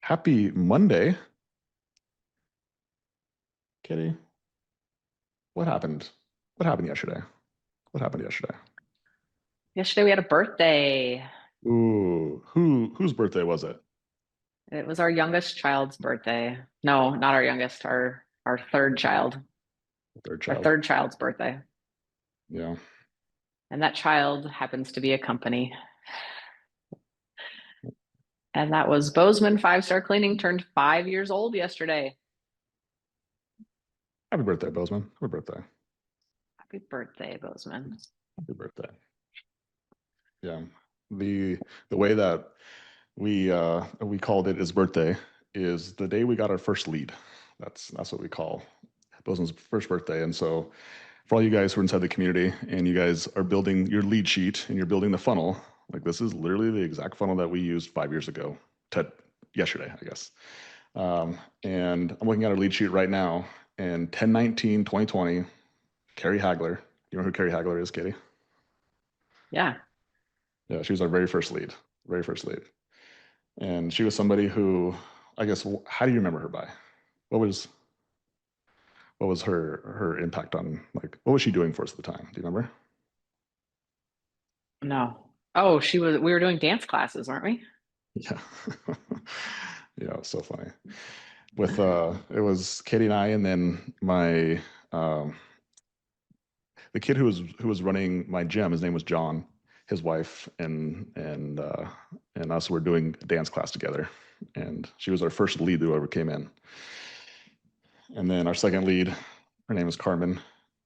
Happy Monday, Kitty. What happened? What happened yesterday? What happened yesterday? Yesterday we had a birthday. Ooh, whose birthday was it? It was our youngest child's birthday. No, not our youngest, our third child. Third Our child. third child's birthday. Yeah. And that child happens to be a company. And that was Bozeman Five Star Cleaning turned 5 years old yesterday. Happy birthday, Bozeman. Happy birthday. Happy birthday, Bozeman. Happy birthday. Yeah. The the way that we called it his birthday is the day we got our first lead. That's what we call Bozeman's first birthday. And so for all you guys who are inside the community and you guys are building your lead sheet and you're building the funnel, like this is literally the exact funnel that we used 5 years ago to yesterday, I guess. And I'm looking at our lead sheet right now and 10/19/2020, Carrie Hagler. You know who Carrie Hagler is, Katie? Yeah. Yeah, she was our very first lead, very first lead. And she was somebody who, I guess, how do you remember her by? What was her impact on, like, what was she doing for us at the time? Do you remember? No. Oh, we were doing dance classes, weren't we? Yeah. Yeah, it was so funny. With it was Katie and I, and then my the kid who was running my gym, his name was John. His wife and us were doing a dance class together, and she was our first lead who ever came in. And then our second lead, her name is Carmen.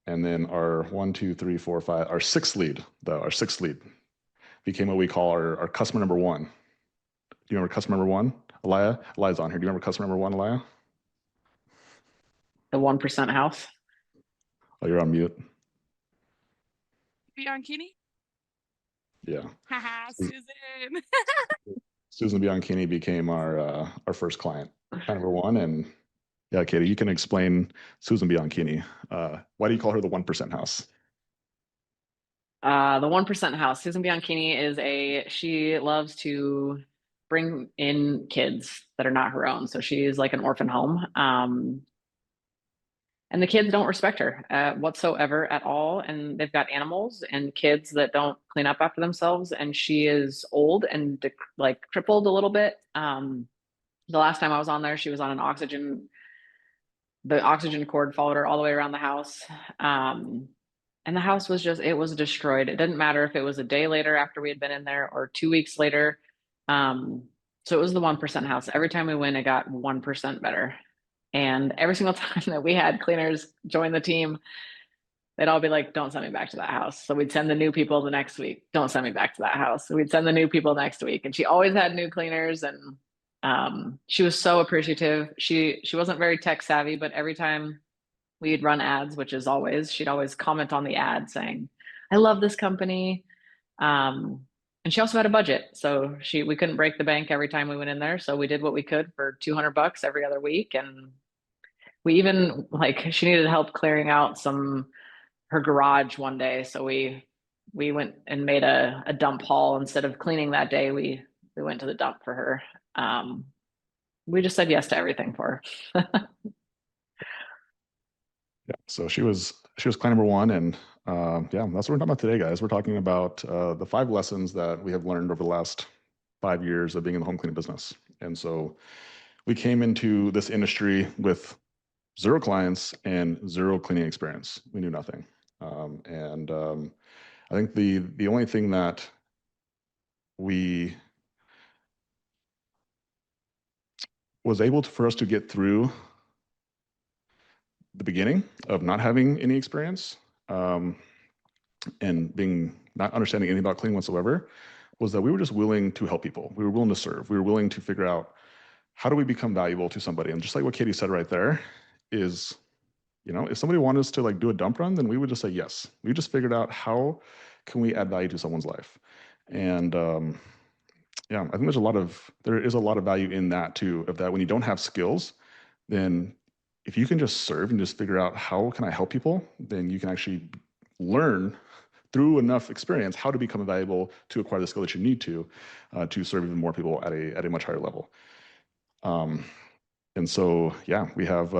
And then our one, two, three, four, five, our sixth lead, though, our sixth lead became what we call our customer number one. Do you remember customer number one? Elia? Elia's on here. Do you remember customer number one, Elia? The 1% house. Oh, you're on mute. Bianchini? Yeah. Haha, Susan. Susan Bianchini became our first client, number one. And yeah, Katie, you can explain Susan Bianchini. Why do you call her the 1% house? The 1% house. Susan Bianchini she loves to bring in kids that are not her own. So she's like an orphan home. And the kids don't respect her whatsoever at all. And they've got animals and kids that don't clean up after themselves. And she is old and like crippled a little bit. The last time I was on there, she was on the oxygen cord followed her all the way around the house. And the house it was destroyed. It didn't matter if it was a day later after we had been in there or 2 weeks later. So it was the 1% house. Every time we went, it got 1% better. And every single time that we had cleaners join the team, they'd all be like, don't send me back to that house. So we'd send the new people the next week. Don't send me back to that house. So we'd send the new people next week. And she always had new cleaners. And she was so appreciative. She wasn't very tech savvy, but every time we'd run ads, which is always, she'd always comment on the ad saying, I love this company. And she also had a budget. So we couldn't break the bank every time we went in there. So we did what we could for $200 every other week. And we even like, she needed help clearing out her garage one day. So we went and made a dump haul. Instead of cleaning that day, we went to the dump for her. We just said yes to everything for her. Yeah, so she was client number one, and yeah, that's what we're talking about today, guys. We're talking about the 5 lessons that we have learned over the last 5 years of being in the home cleaning business. And so we came into this industry with 0 clients and 0 cleaning experience. We knew nothing, and I think the only thing that we was able for us to get through the beginning of not having any experience and being not understanding anything about cleaning whatsoever was that we were just willing to help people. We were willing to serve. We were willing to figure out how do we become valuable to somebody. And just like what Katie said right there is, if somebody wanted us to like do a dump run, then we would just say yes. We just figured out how can we add value to someone's life. And yeah, I think there is a lot of value in that too, of that when you don't have skills, then if you can just serve and just figure out how can I help people, then you can actually learn through enough experience how to become valuable to acquire the skill that you need to serve even more people at a much higher level. And so, yeah, we have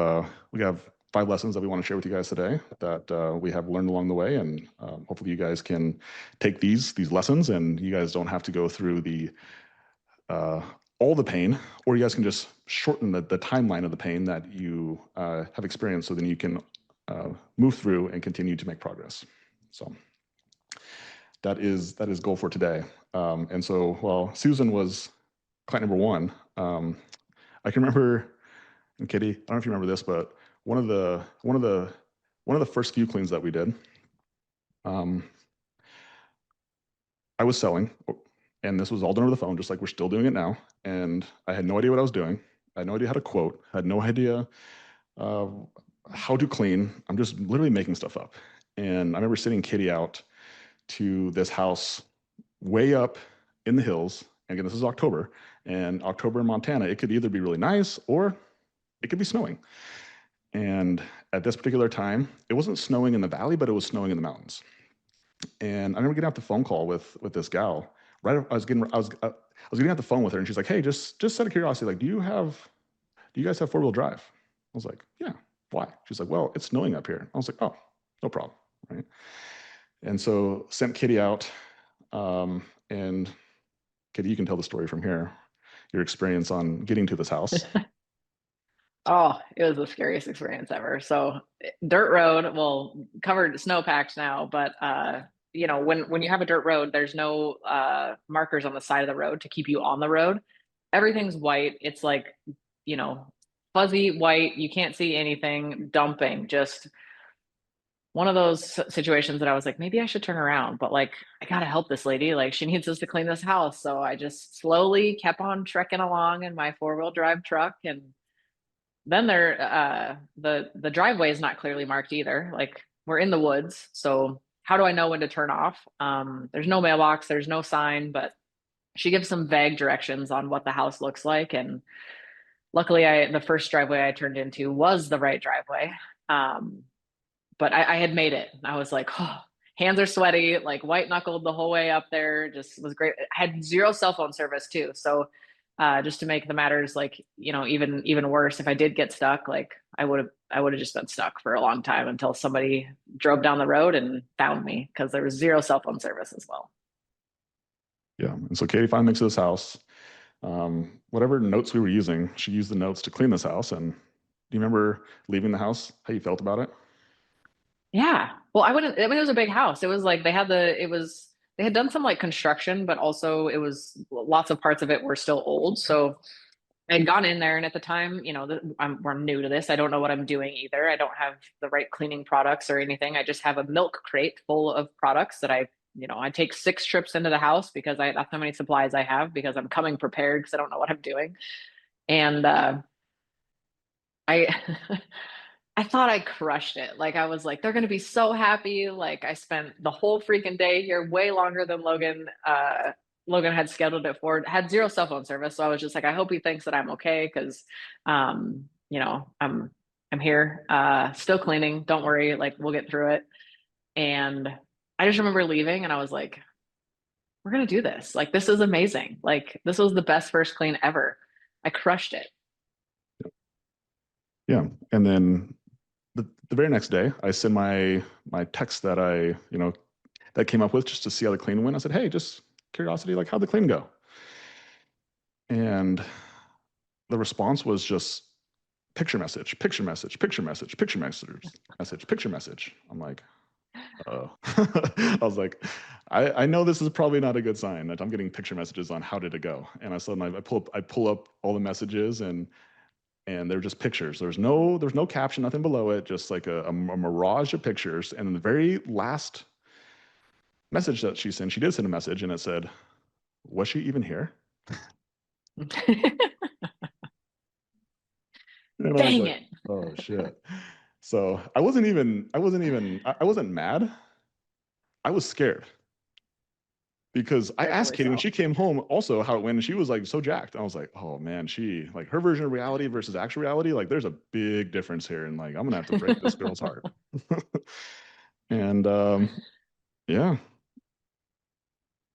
5 lessons that we want to share with you guys today that we have learned along the way, and hopefully you guys can take these lessons, and you guys don't have to go through the all the pain, or you guys can just shorten the timeline of the pain that you have experienced, so then you can move through and continue to make progress. So that is goal for today. And so, while Susan was client number 1, I can remember. And Kitty, I don't know if you remember this, but one of the first few cleans that we did, I was selling, and this was all done over the phone, just like we're still doing it now. And I had no idea what I was doing. I had no idea how to quote. I had no idea how to clean. I'm just literally making stuff up. And I remember sending Kitty out to this house way up in the hills. And again, this is October, and October in Montana, it could either be really nice or it could be snowing. And at this particular time, it wasn't snowing in the valley, but it was snowing in the mountains. And I remember getting off the phone call with this gal. Right, I was getting off the phone with her, and she's like, "Hey, just out of curiosity, like, do you guys have 4-wheel drive?" I was like, "Yeah." Why? She's like, "Well, it's snowing up here." I was like, "Oh, no problem." Right. And so sent Kitty out, and Kitty, you can tell the story from here. Your experience on getting to this house. Oh, it was the scariest experience ever. So dirt road, well, covered snow packed now, but you know, when you have a dirt road, there's no markers on the side of the road to keep you on the road. Everything's white. It's like, you know, fuzzy white. You can't see anything, dumping, just one of those situations that I was like, maybe I should turn around, but like, I gotta help this lady. Like, she needs us to clean this house. So I just slowly kept on trekking along in my 4-wheel drive truck, and then the driveway is not clearly marked either. Like, we're in the woods, so how do I know when to turn off? There's no mailbox, there's no sign, but she gives some vague directions on what the house looks like. And luckily, the first driveway I turned into was the right driveway. Um, but I had made it. I was like, oh, hands are sweaty, like white knuckled the whole way up there. Just was great. I had 0 cell phone service too. So just to make the matters like, you know, even worse, if I did get stuck, like I would have just been stuck for a long time until somebody drove down the road and found me, because there was 0 cell phone service as well. Yeah. And so Katie finally makes it to this house. Whatever notes we were using, she used the notes to clean this house. And do you remember leaving the house, how you felt about it? Yeah. Well, I wouldn't, I mean, it was a big house. It was like they had done some like construction, but also it was lots of parts of it were still old. So I had gone in there, and at the time, you know, I'm new to this. I don't know what I'm doing either. I don't have the right cleaning products or anything. I just have a milk crate full of products that I take 6 trips into the house because that's how many supplies I have, because I'm coming prepared because I don't know what I'm doing. And I I thought I crushed it. Like, I was like, they're gonna be so happy. Like, I spent the whole freaking day here, way longer than Logan had scheduled it for. Had 0 cell phone service, so I was just like, I hope he thinks that I'm okay, because you know, I'm here, still cleaning. Don't worry, like, we'll get through it. And I just remember leaving, and I was like, we're gonna do this. Like, this is amazing. Like, this was the best first clean ever. I crushed it. Yeah. And then the very next day, I send my text that that came up with, just to see how the clean went. I said, "Hey, just curiosity, like, how'd the clean go?" And the response was just picture message, picture message, picture message, picture message, message, picture message. I'm like, oh. I was like, I know this is probably not a good sign that I'm getting picture messages on how did it go. And I pull up all the messages, and they're just pictures. There's no caption, nothing below it, just like a mirage of pictures. And the very last message that she sent, she did send a message, and it said, "Was she even here?" And I was Dang like, it. "Oh shit." So I wasn't mad. I was scared, because I asked Rightfully Katie when so. she came home also how it went, and she was like so jacked. I was like, "Oh man, she, like, her version of reality versus actual reality, like, there's a big difference here, and like I'm gonna have to break this girl's heart." And yeah,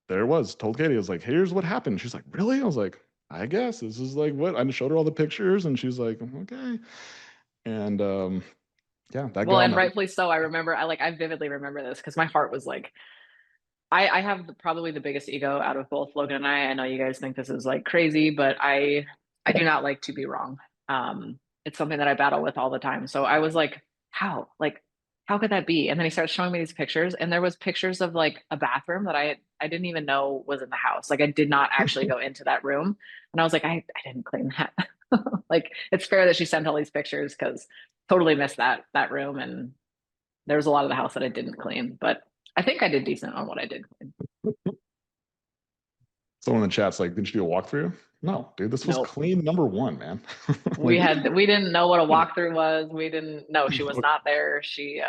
there it was. Told Katie, I was like, "Here's what happened." She's like, "Really?" I was like, I guess this is like what I showed her all the pictures, and she's like, okay. And yeah, that Well, got on and the rightfully so. I remember, I vividly remember this because my heart was like, I have probably the biggest ego out of both Logan and I. I know you guys think this is like crazy, but I do not like to be wrong. It's something that I battle with all the time. So I was like, how? Like, how could that be? And then he starts showing me these pictures, and there was pictures of like a bathroom that I didn't even know was in the house. Like I did not actually go into that room. And I was like, I didn't clean that. Like it's fair that she sent all these pictures because totally missed that room. And there was a lot of the house that I didn't clean, but I think I did decent on what I did clean. someone in the chat's like, didn't you do a walkthrough? No, dude, this was Nope. clean number one, man. We Like, had we didn't know what a walkthrough was. We didn't know she was not there. She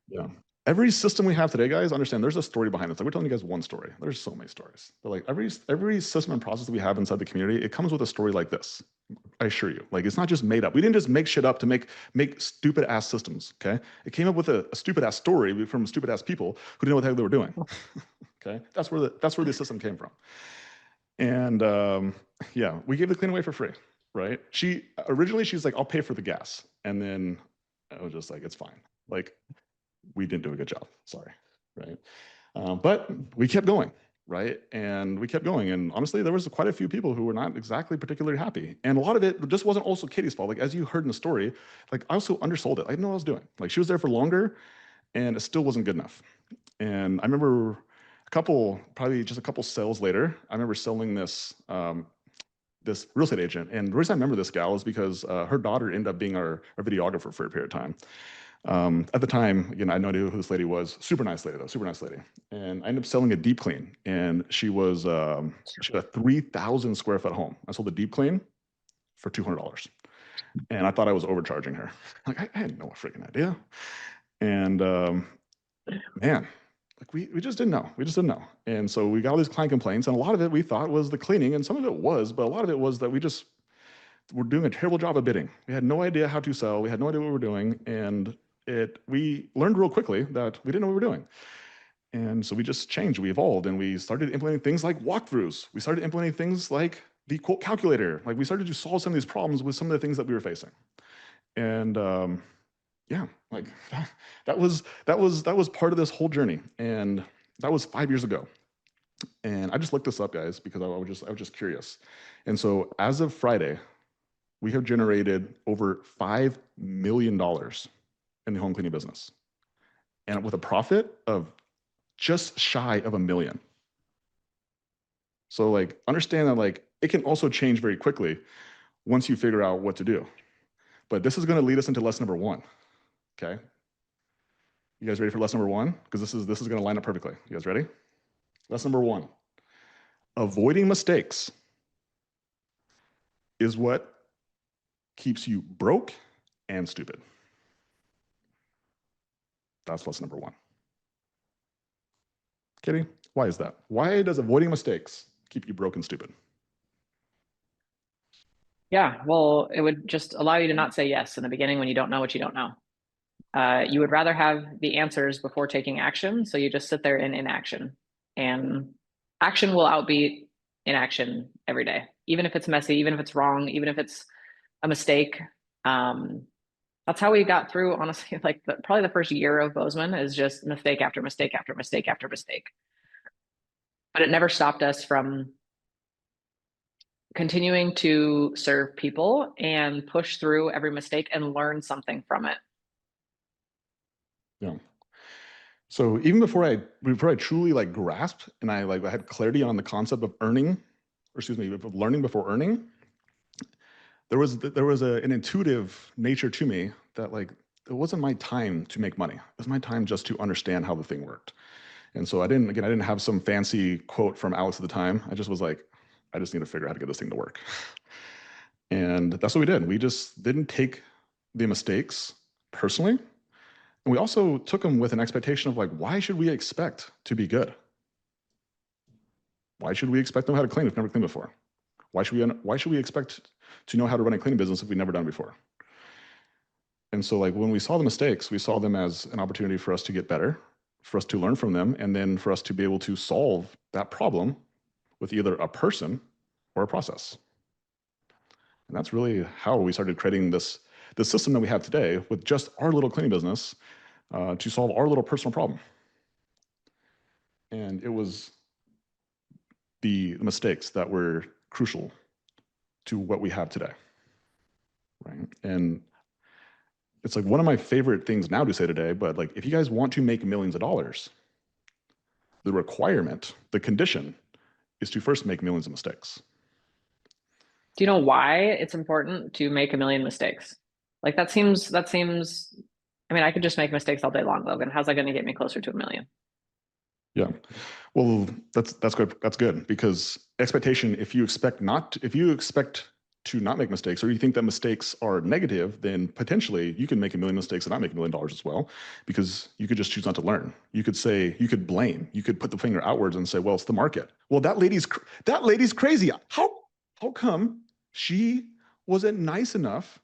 yeah. Every system we have today, guys, understand there's a story behind this. Like we're telling you guys one story. There's so many stories. But like every system and process that we have inside the community, it comes with a story like this. I assure you. Like it's not just made up. We didn't just make shit up to make stupid ass systems. Okay. It came up with a stupid ass story from stupid ass people who didn't know what the heck they were doing. Okay. That's where the system came from. And yeah, we gave the clean away for free, right? She originally she's like, I'll pay for the gas. And then I was just like, it's fine. Like we didn't do a good job. Sorry, right? But we kept going, right? And we kept going. And honestly, there was quite a few people who were not exactly particularly happy. And a lot of it just wasn't also Katie's fault. Like as you heard in the story, like I also undersold it. I didn't know what I was doing. Like she was there for longer, and it still wasn't good enough. And I remember probably just a couple sales later, I remember selling this real estate agent. And the reason I remember this gal is because her daughter ended up being our videographer for a period of time. At the time, again, I knew who this lady was. Super nice lady, though. Super nice lady. And I ended up selling a deep clean. And she had a 3,000 square foot home. I sold a deep clean for $200. And I thought I was overcharging her. Like, I had no freaking idea. And man, like we just didn't know. We just didn't know. And so we got all these client complaints. And a lot of it we thought was the cleaning. And some of it was, but a lot of it was that we just were doing a terrible job of bidding. We had no idea how to sell. We had no idea what we were doing. And we learned real quickly that we didn't know what we were doing. And so we just changed, we evolved, and we started implementing things like walkthroughs. We started implementing things like the quote calculator. Like we started to solve some of these problems with some of the things that we were facing. And yeah, like that was part of this whole journey. And that was 5 years ago. And I just looked this up, guys, because I was just curious. And so as of Friday, we have generated over $5 million in the home cleaning business, and with a profit of just shy of $1 million. So like, understand that like, it can also change very quickly once you figure out what to do. But this is gonna lead us into lesson number one, okay? You guys ready for lesson number one? Because this is gonna line up perfectly. You guys ready? Lesson number one, avoiding mistakes is what keeps you broke and stupid. That's lesson number one. Kitty, why is that? Why does avoiding mistakes keep you broke and stupid? yeah, well, it would just allow you to not say yes in the beginning when you don't know what you don't know. You would rather have the answers before taking action, so you just sit there in inaction. And action will outbeat inaction every day, even if it's messy, even if it's wrong, even if it's a mistake. That's how we got through, honestly, like probably the first year of Bozeman is just mistake after mistake after mistake after mistake. But it never stopped us from continuing to serve people and push through every mistake and learn something from it. Yeah. So even before I truly like grasped and I had clarity on the concept of earning, or excuse me, of learning before earning, there was an intuitive nature to me that like it wasn't my time to make money. It was my time just to understand how the thing worked. And so I didn't have some fancy quote from Alex at the time. I just was like, I just need to figure out how to get this thing to work. And that's what we did. We just didn't take the mistakes personally. And we also took them with an expectation of like, why should we expect to be good? Why should we expect to know how to clean if we've never cleaned before? Why should we expect to know how to run a cleaning business if we've never done it before? And so like when we saw the mistakes, we saw them as an opportunity for us to get better, for us to learn from them, and then for us to be able to solve that problem with either a person or a process. And that's really how we started creating this system that we have today with just our little cleaning business to solve our little personal problem. And it was the mistakes that were crucial to what we have today, right? And it's like one of my favorite things now to say today, but like if you guys want to make millions of dollars, the requirement, the condition is to first make millions of mistakes. Do you know why it's important to make a million mistakes? Like that seems, I mean, I could just make mistakes all day long, Logan. How's that going to get me closer to a million? Yeah. Well, that's good. That's good because expectation, if you expect to not make mistakes, or you think that mistakes are negative, then potentially you can make a million mistakes and not make $1 million as well, because you could just choose not to learn. You could say, you could blame, you could put the finger outwards and say, well, it's the market. Well, that lady's crazy. How come she wasn't nice enough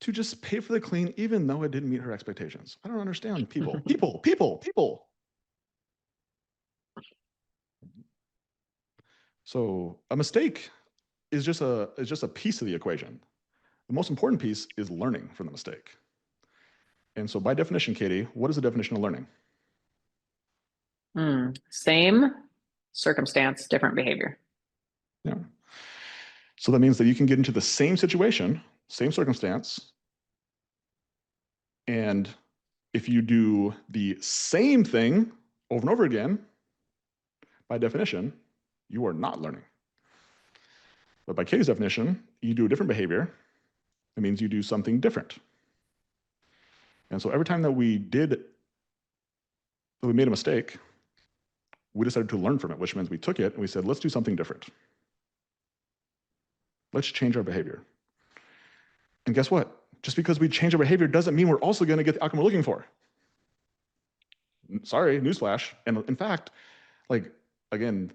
to just pay for the clean, even though it didn't meet her expectations? I don't understand people. So a mistake is just a piece of the equation. The most important piece is learning from the mistake. And so by definition, Katie, what is the definition of learning? Same circumstance, different behavior. Yeah. So that means that you can get into the same situation, same circumstance, and if you do the same thing over and over again, by definition, you are not learning. But by Katie's definition, you do a different behavior. It means you do something different. And so every time that we made a mistake, we decided to learn from it, which means we took it and we said, let's do something different. Let's change our behavior. And guess what? Just because we change our behavior doesn't mean we're also going to get the outcome we're looking for. Sorry, newsflash. And in fact, like, again,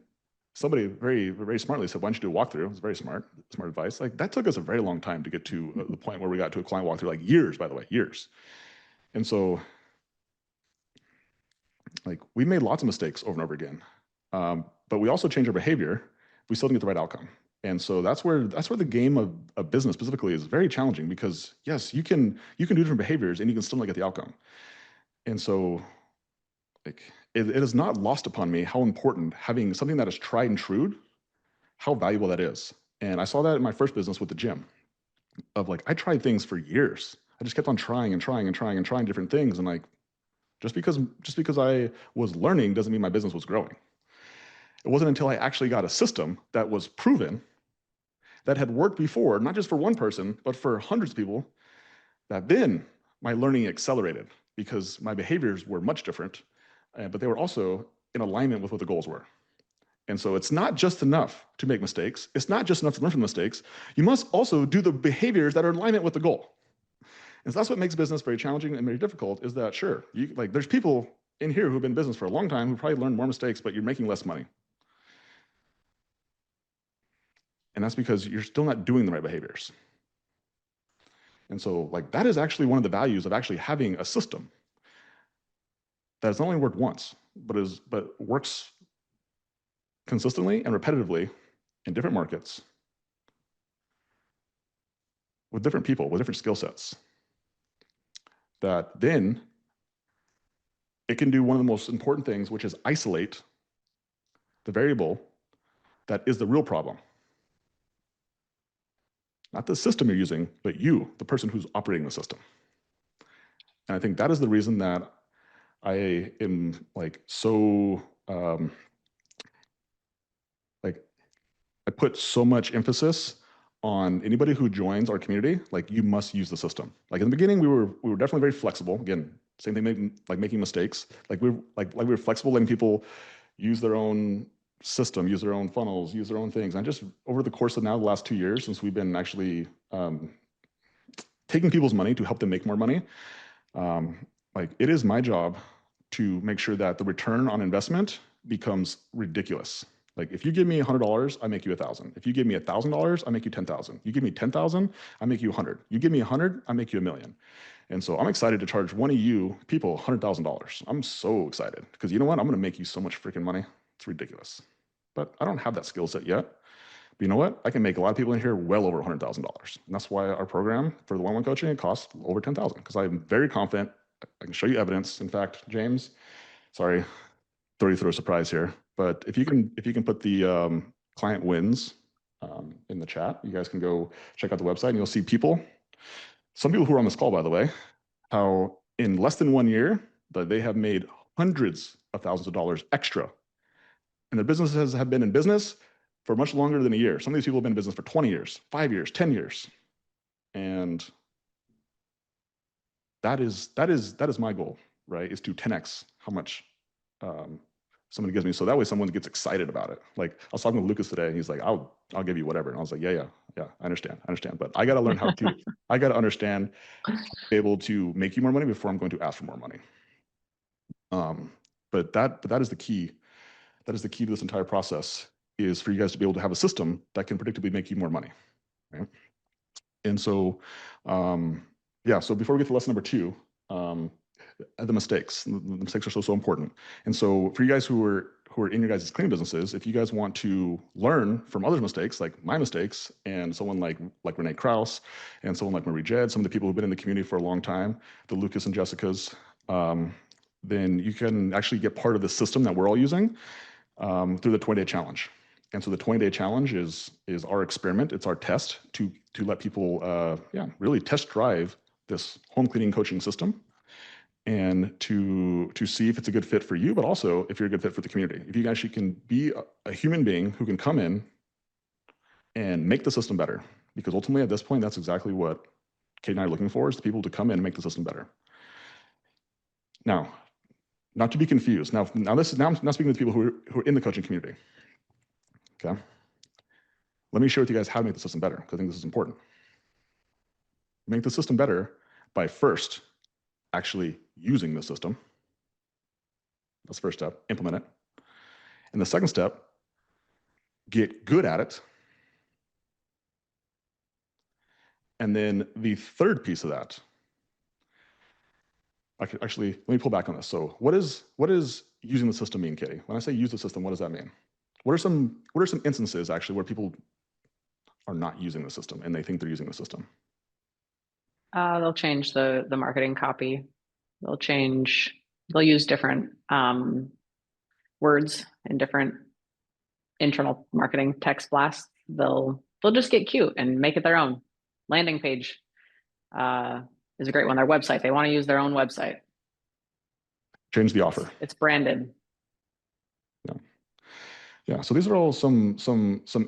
somebody very, very smartly said, why don't you do a walkthrough? It was very smart advice. Like that took us a very long time to get to the point where we got to a client walkthrough, like years, by the way, years. And so like we made lots of mistakes over and over again, but we also changed our behavior. We still didn't get the right outcome. And so that's where the game of business specifically is very challenging, because yes, you can do different behaviors and you can still not get the outcome. And so like it is not lost upon me how important having something that is tried and true, how valuable that is. And I saw that in my first business with the gym, of like I tried things for years. I just kept on trying different things, and like just because I was learning doesn't mean my business was growing. It wasn't until I actually got a system that was proven, that had worked before, not just for one person, but for hundreds of people, that then my learning accelerated, because my behaviors were much different, but they were also in alignment with what the goals were. And so it's not just enough to make mistakes. It's not just enough to learn from mistakes. You must also do the behaviors that are in alignment with the goal. And so that's what makes business very challenging and very difficult, is that sure, there's people in here who've been in business for a long time who probably learned more mistakes, but you're making less money. And that's because you're still not doing the right behaviors. And so like that is actually one of the values of actually having a system that has not only worked once, but works consistently and repetitively in different markets with different people, with different skill sets, that then it can do one of the most important things, which is isolate the variable that is the real problem. Not the system you're using, but you, the person who's operating the system. And I think that is the reason that I am like so, like I put so much emphasis on anybody who joins our community. Like you must use the system. Like in the beginning, we were definitely very flexible. Again, same thing, like making mistakes. Like we were flexible, letting people use their own system, use their own funnels, use their own things. And just over the course of now the last 2 years, since we've been actually taking people's money to help them make more money, like it is my job to make sure that the return on investment becomes ridiculous. Like if you give me $100, I make you 1,000. If you give me $1,000, I make you 10,000. You give me 10,000, I make you 100. You give me 100, I make you 1,000,000. And so I'm excited to charge one of you people $100,000. I'm so excited, because you know what? I'm going to make you so much freaking money. It's ridiculous. But I don't have that skill set yet. But you know what? I can make a lot of people in here well over $100,000. And that's why our program for the one-on-one coaching, it costs over 10,000 because I'm very confident. I can show you evidence. In fact, James, sorry, throw you through a surprise here. But if you can put the client wins in the chat, you guys can go check out the website and you'll see people, some people who are on this call, by the way, how in less than 1 year that they have made hundreds of thousands of dollars extra. And their businesses have been in business for much longer than a year. Some of these people have been in business for 20 years, 5 years, 10 years. And that is my goal, right? Is to 10x how much somebody gives me. So that way someone gets excited about it. Like I was talking with Lucas today and he's like, I'll give you whatever. And I was like, yeah, I understand. But I got to learn how to, I got to understand, be able to make you more money before I'm going to ask for more money. But that is the key. That is the key to this entire process, is for you guys to be able to have a system that can predictably make you more money, right? And so, yeah, so before we get to lesson number 2, the mistakes. The mistakes are so important. And so for you guys who are in your guys' cleaning businesses, if you guys want to learn from others' mistakes, like my mistakes, and someone like Renee Krause, and someone like Marie Jed, some of the people who've been in the community for a long time, the Lucas and Jessica's, then you can actually get part of the system that we're all using through the 20-day challenge. And so the 20-day challenge is our experiment. It's our test to let people, really test drive this home cleaning coaching system, and to see if it's a good fit for you, but also if you're a good fit for the community. If you actually can be a human being who can come in and make the system better, because ultimately at this point, that's exactly what Kate and I are looking for, is the people to come in and make the system better. Now, not to be confused. Now I'm not speaking with people who are in the coaching community. Okay. Let me share with you guys how to make the system better, because I think this is important. Make the system better by first actually using the system. That's the first step. Implement it. And the second step, get good at it. And then the third piece of that, actually, let me pull back on this. So what is using the system mean, Katie? When I say use the system, what does that mean? What are some instances actually where people are not using the system and they think they're using the system? They'll change the marketing copy. They'll use different words and different internal marketing text blasts. They'll just get cute and make it their own. Landing page is a great one. Their website, they want to use their own website. Change the offer. It's branded. Yeah. So these are all some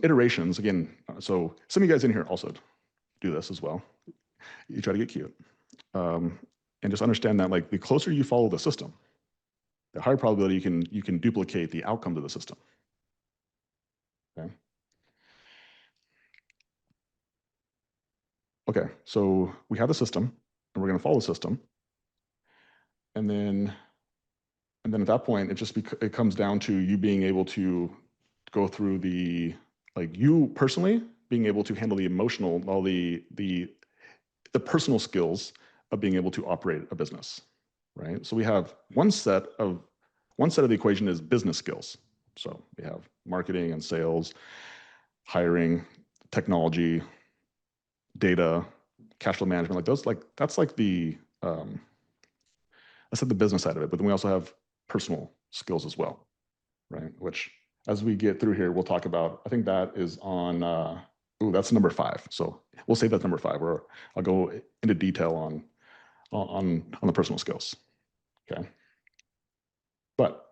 iterations. Again, so some of you guys in here also do this as well. You try to get cute, and just understand that, like, the closer you follow the system, the higher probability you can duplicate the outcomes of the system. Okay. Okay. So we have the system, and we're going to follow the system, and then at that point, it comes down to you being able to go through you personally being able to handle the emotional, all the personal skills of being able to operate a business, right? So we have one set of the equation is business skills. So we have marketing and sales, hiring, technology, data, cash flow management, that's the business side of it. But then we also have personal skills as well, right? Which, as we get through here, we'll talk about. I think that is on. That's number 5. So we'll save that number 5, where I'll go into detail on the personal skills. Okay. But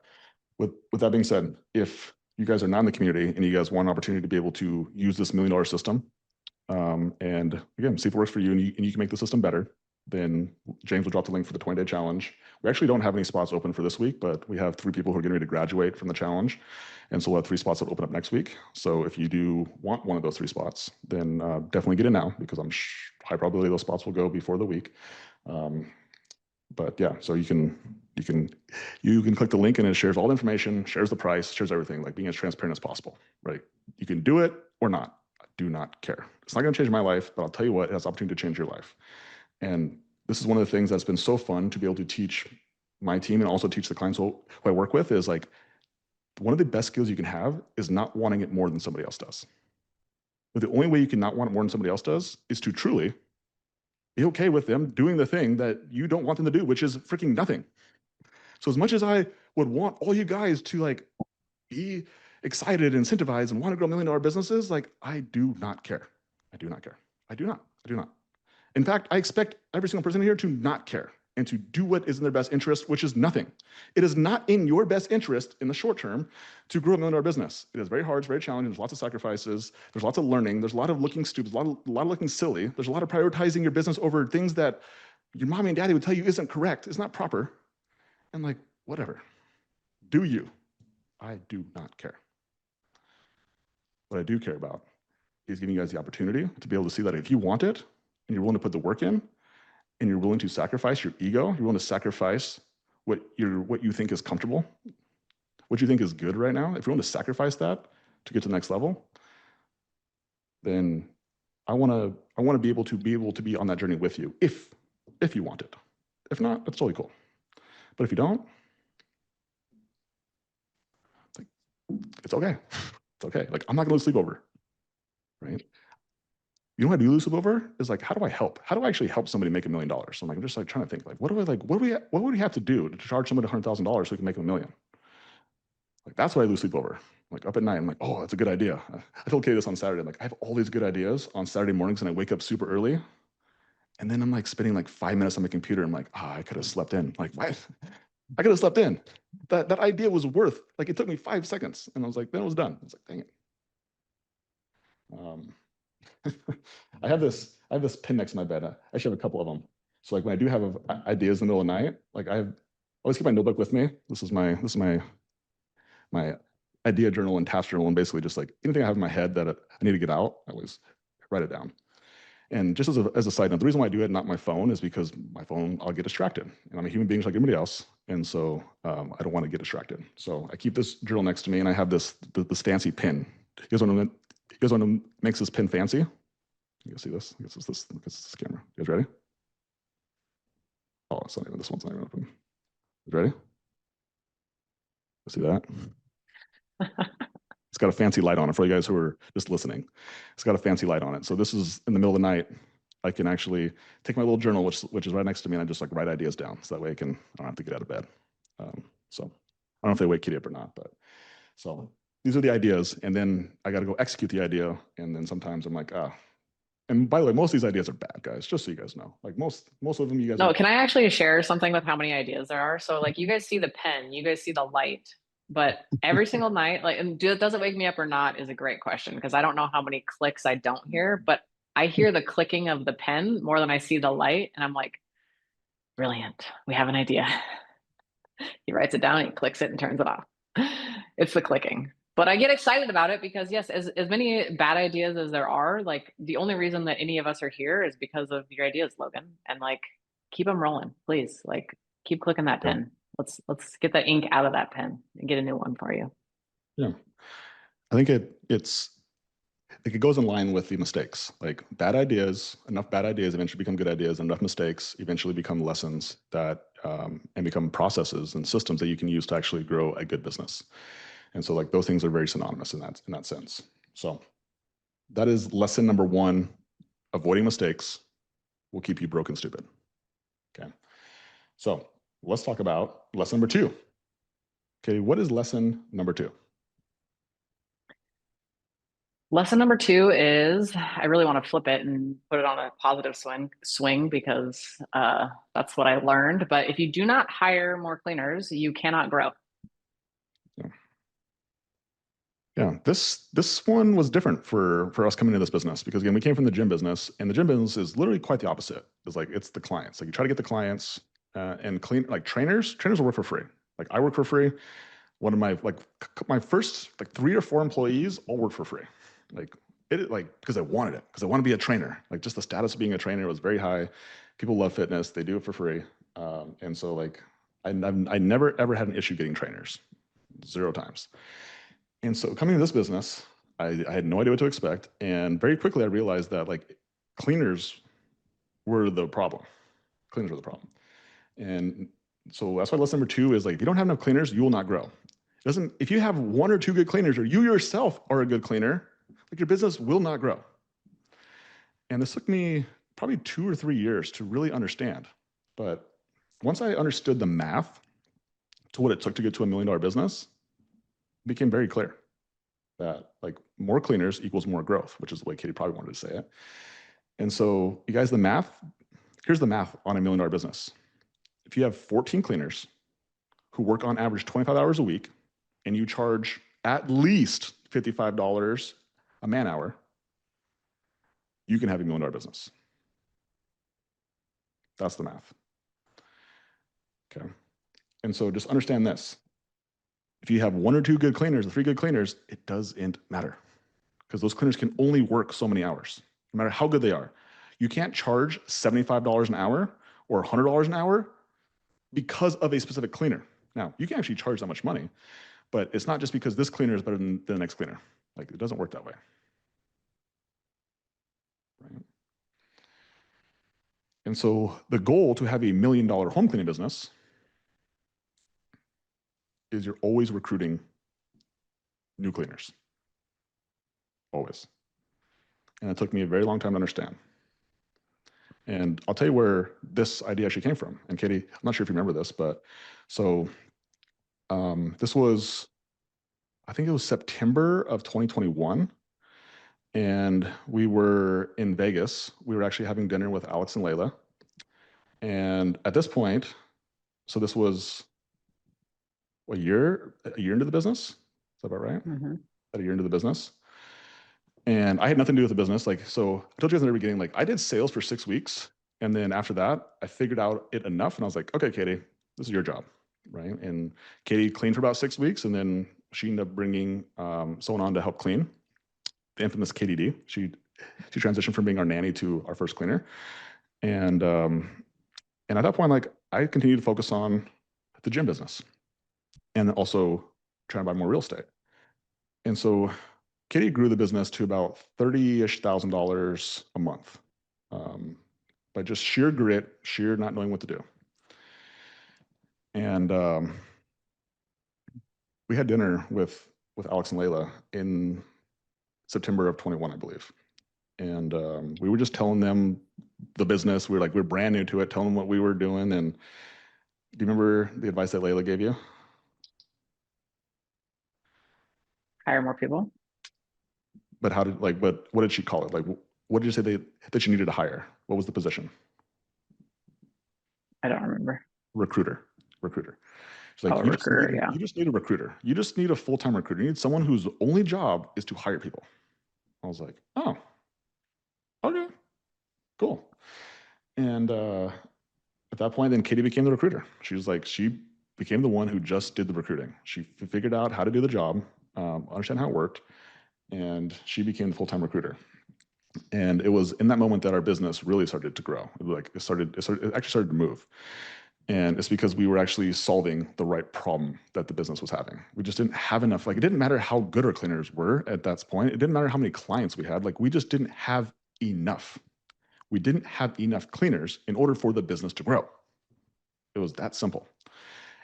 with that being said, if you guys are not in the community and you guys want an opportunity to be able to use this $1 million system, and again, see if it works for you, and you can make the system better, then James will drop the link for the 20-day challenge. We actually don't have any spots open for this week, but we have 3 people who are getting ready to graduate from the challenge. And so we'll have 3 spots that open up next week. So if you do want one of those 3 spots, then definitely get in now, because I'm high probability those spots will go before the week. But yeah, so you can click the link and it shares all the information, shares the price, shares everything, like being as transparent as possible, right? You can do it or not. I do not care. It's not going to change my life, but I'll tell you what, it has the opportunity to change your life. And this is one of the things that's been so fun to be able to teach my team and also teach the clients who I work with, is like, one of the best skills you can have is not wanting it more than somebody else does. But the only way you can not want it more than somebody else does is to truly be okay with them doing the thing that you don't want them to do, which is freaking nothing. So as much as I would want all you guys to like be excited and incentivized and want to grow $1 million businesses, like I do not care. I do not care. I do not. I do not. In fact, I expect every single person here to not care and to do what is in their best interest, which is nothing. It is not in your best interest in the short term to grow $1 million business. It is very hard, it's very challenging, there's lots of sacrifices, there's lots of learning, there's a lot of looking stupid, a lot of looking silly, there's a lot of prioritizing your business over things that your mommy and daddy would tell you isn't correct, it's not proper. And like, whatever, do you. I do not care. What I do care about is giving you guys the opportunity to be able to see that if you want it and you're willing to put the work in and you're willing to sacrifice your ego, you're willing to sacrifice what you think is comfortable, what you think is good right now, if you're willing to sacrifice that to get to the next level, then I want to be able to be on that journey with you if you want it. If not, that's totally cool. But if you don't, it's okay. It's okay. Like, I'm not gonna lose sleep over, right? You know what I do lose sleep over is like, how do I help? How do I actually help somebody make $1 million? So I'm like, I'm just like trying to think like, what would we have to do to charge somebody $100,000 so we can make $1 million? Like, that's what I lose sleep over. Like up at night, I'm like, oh, that's a good idea. I told Katie this on Saturday. I'm like, I have all these good ideas on Saturday mornings and I wake up super early. And then I'm like spending like 5 minutes on my computer. I'm like, I could have slept in. Like, what? I could have slept in. That idea was worth, like, it took me 5 seconds. And I was like, then it was done. I was like, dang it. I have this pin next to my bed. I actually have a couple of them. So like when I do have ideas in the middle of the night, like I always keep my notebook with me. This is my idea journal and task journal, and basically just like anything I have in my head that I need to get out, I always write it down. And just as a side note, the reason why I do it, not my phone, is because my phone, I'll get distracted. And I'm a human being just like anybody else. And so I don't want to get distracted. So I keep this journal next to me, and I have this fancy pin. You guys want to make this pin fancy? You guys see this? I guess it's this camera. You guys ready? Oh, it's not even, this one's not even open. You guys ready? You see that? It's got a fancy light on it for you guys who are just listening. It's got a fancy light on it. So this is in the middle of the night. I can actually take my little journal, which is right next to me, and I just like write ideas down. So that way I don't have to get out of bed. So I don't know if they wake Kitty up or not, but so these are the ideas. And then I got to go execute the idea. And then sometimes I'm like, and by the way, most of these ideas are bad, guys, just so you guys know. Like most of them, you guys. No, can I actually share something with how many ideas there are? So like you guys see the pen, you guys see the light, but every single night, like, and does it wake me up or not is a great question, because I don't know how many clicks I don't hear, but I hear the clicking of the pen more than I see the light. And I'm like, brilliant, we have an idea. He writes it down, he clicks it and turns it off. It's the clicking. But I get excited about it because yes, as many bad ideas as there are, like the only reason that any of us are here is because of your ideas, Logan. And like, keep them rolling, please. Like, keep clicking that pen. Let's get the ink out of that pen and get a new one for you. Yeah, I think it goes in line with the mistakes. Like enough bad ideas eventually become good ideas, and enough mistakes eventually become lessons that and become processes and systems that you can use to actually grow a good business. And so like those things are very synonymous in that sense. So that is lesson number 1. Avoiding mistakes will keep you broke and stupid. Okay. So let's talk about lesson number 2. Okay, what is lesson number 2? Lesson number 2 is, I really want to flip it and put it on a positive swing because that's what I learned. But if you do not hire more cleaners, you cannot grow. Yeah, this one was different for us coming into this business, because again, we came from the gym business, and the gym business is literally quite the opposite. It's the clients. Like you try to get the clients and like trainers will work for free. Like I work for free. One of my first like 3 or 4 employees all work for free. Because I wanted it, because I want to be a trainer. Like just the status of being a trainer was very high. People love fitness. They do it for free. And so like I never ever had an issue getting trainers, 0 times. And so coming to this business, I had no idea what to expect. And very quickly I realized that like cleaners were the problem. Cleaners were the problem. And so that's why lesson number 2 is like, if you don't have enough cleaners, you will not grow. If you have 1 or 2 good cleaners, or you yourself are a good cleaner, Like your business will not grow. And this took me probably 2 or 3 years to really understand. But once I understood the math to what it took to get to $1 million business, it became very clear that like more cleaners equals more growth, which is the way Katie probably wanted to say it. And so you guys, here's the math on $1 million business. If you have 14 cleaners who work on average 25 hours a week and you charge at least $55 a man hour, you can have $1 million business. That's the math. Okay. And so just understand this. If you have 1 or 2 good cleaners, 3 good cleaners, it doesn't matter because those cleaners can only work so many hours, no matter how good they are. You can't charge $75 an hour or $100 an hour because of a specific cleaner. Now, you can actually charge that much money, but it's not just because this cleaner is better than the next cleaner. Like, it doesn't work that way. Right? And so the goal to have a $1 million home cleaning business is you're always recruiting new cleaners. Always. And it took me a very long time to understand. And I'll tell you where this idea actually came from. And Katie, I'm not sure if you remember this, but so this was, I think it was September of 2021. And we were in Vegas. We were actually having dinner with Alex and Layla. And at this point, so this was a year into the business. Is that about right? Mm-hmm. About a year into the business. And I had nothing to do with the business. Like, so I told you guys in the beginning, like I did sales for 6 weeks. And then after that, I figured out it enough. And I was like, okay, Katie, this is your job. Right. And Katie cleaned for about 6 weeks. And then she ended up bringing someone on to help clean, the infamous KDD. She transitioned from being our nanny to our first cleaner. And at that point, like I continued to focus on the gym business and also trying to buy more real estate. And so Katie grew the business to about $30,000-ish a month by just sheer grit, sheer not knowing what to do. And we had dinner with Alex and Layla in September of 21, I believe. And we were just telling them the business. We were like, we're brand new to it, telling them what we were doing. And do you remember the advice that Layla gave you? Hire more people. But but what did she call it? Like, what did you say that you needed to hire? What was the position? I don't remember. Recruiter. She's like, you just need a recruiter. You just need a full-time recruiter. You need someone whose only job is to hire people. I was like, oh, okay, cool. And at that point, then Katie became the recruiter. She became the one who just did the recruiting. She figured out how to do the job, understand how it worked, and she became the full-time recruiter. And it was in that moment that our business really started to grow. It actually started to move. And it's because we were actually solving the right problem that the business was having. We just didn't have enough. Like, it didn't matter how good our cleaners were at that point. It didn't matter how many clients we had. Like, we just didn't have enough. We didn't have enough cleaners in order for the business to grow. It was that simple.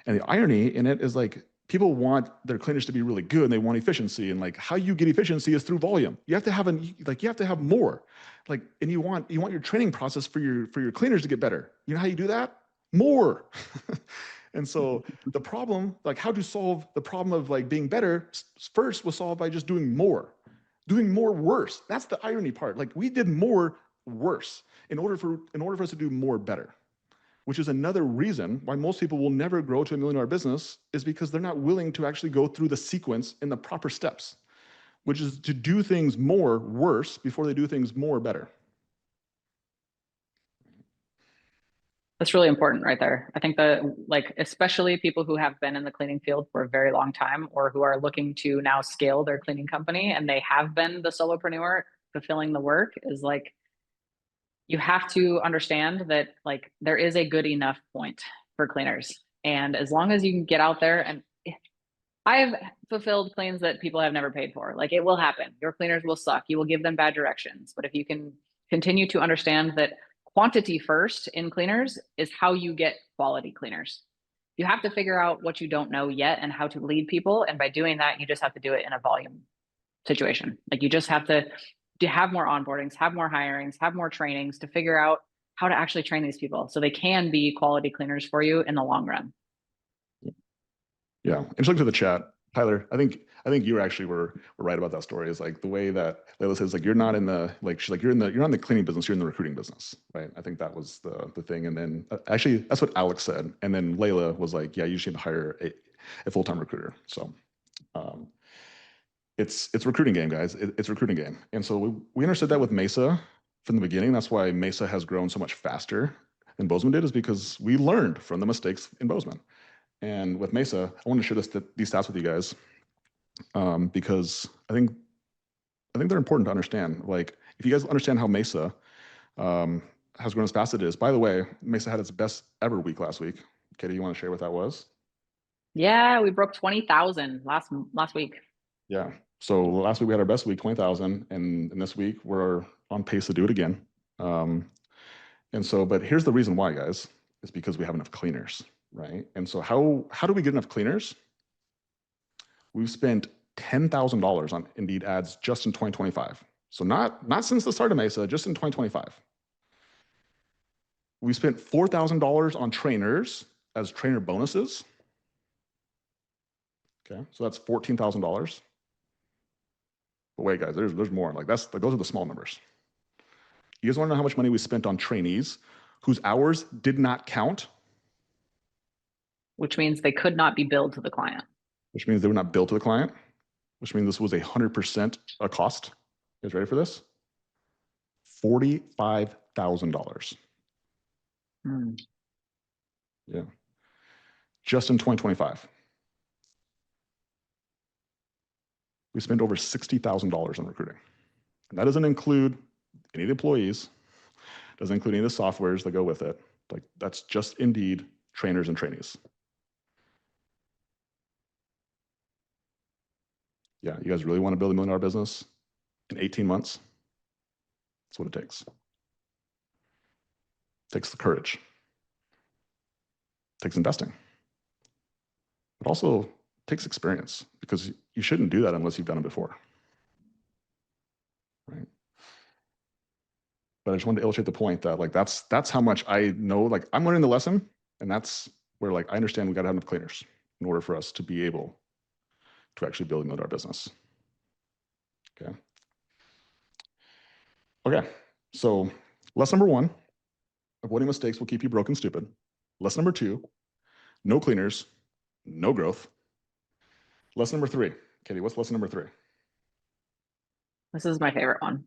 And the irony in it is like, people want their cleaners to be really good and they want efficiency. And like, how you get efficiency is through volume. You have to have more. Like, and you want your training process for your cleaners to get better. You know how you do that? More. And so the problem, like how to solve the problem of like being better first was solved by just doing more worse. That's the irony part. Like, we did more worse in order for us to do more better, which is another reason why most people will never grow to $1 million business, is because they're not willing to actually go through the sequence in the proper steps, which is to do things more worse before they do things more better. That's really important right there. I think that, like, especially people who have been in the cleaning field for a very long time or who are looking to now scale their cleaning company and they have been the solopreneur fulfilling the work, is like, you have to understand that like there is a good enough point for cleaners. And as long as you can get out there, and I've fulfilled cleans that people have never paid for. Like, it will happen. Your cleaners will suck. You will give them bad directions. But if you can continue to understand that quantity first in cleaners is how you get quality cleaners. You have to figure out what you don't know yet and how to lead people. And by doing that, you just have to do it in a volume situation. Like you just have to have more onboardings, have more hirings, have more trainings to figure out how to actually train these people so they can be quality cleaners for you in the long run. Yeah, and just look to the chat, Tyler. I think you actually were right about that story. Is like the way that Layla says, like, you're not in the, like, she's like, you're not in the cleaning business, you're in the recruiting business, right? I think that was the thing. And then actually that's what Alex said. And then Layla was like, yeah, you just need to hire a full-time recruiter. So um, it's recruiting game, guys. It's recruiting game. And so we understood that with Mesa from the beginning. That's why Mesa has grown so much faster than Bozeman did, is because we learned from the mistakes in Bozeman. And with Mesa, I want to share these stats with you guys because I think they're important to understand. Like, if you guys understand how Mesa has grown as fast as it is. By the way, Mesa had its best ever week last week. Katie, you want to share what that was? Yeah, we broke 20,000 last week. Yeah. So last week we had our best week, 20,000, and this week we're on pace to do it again. And so, but here's the reason why, guys. It's because we have enough cleaners, right? And so how do we get enough cleaners? We've spent $10,000 on Indeed ads just in 2025. So not since the start of Mesa, just in 2025. We spent $4,000 on trainers as trainer bonuses. Okay, so that's $14,000. But wait, guys, there's more. Like those are the small numbers. You guys want to know how much money we spent on trainees whose hours did not count? Which means they could not be billed to the client. Which means they were not billed to the client, which means this was 100% a cost. You guys ready for this? $45,000. Yeah. Just in 2025. We spent over $60,000 on recruiting. And that doesn't include any of the employees, doesn't include any of the softwares that go with it. Like, that's just Indeed trainers and trainees. Yeah, you guys really want to build $1 million business in 18 months? That's what it takes. It takes the courage. It takes investing. It also takes experience, because you shouldn't do that unless you've done it before. Right? But I just wanted to illustrate the point that, like, that's how much I know. Like, I'm learning the lesson, and that's where, like, I understand we got to have enough cleaners in order for us to be able to actually build and build our business. Okay. Okay. So lesson number 1, avoiding mistakes will keep you broke and stupid. Lesson number 2, no cleaners, no growth. Lesson number 3, Katie, what's lesson number 3? This is my favorite one.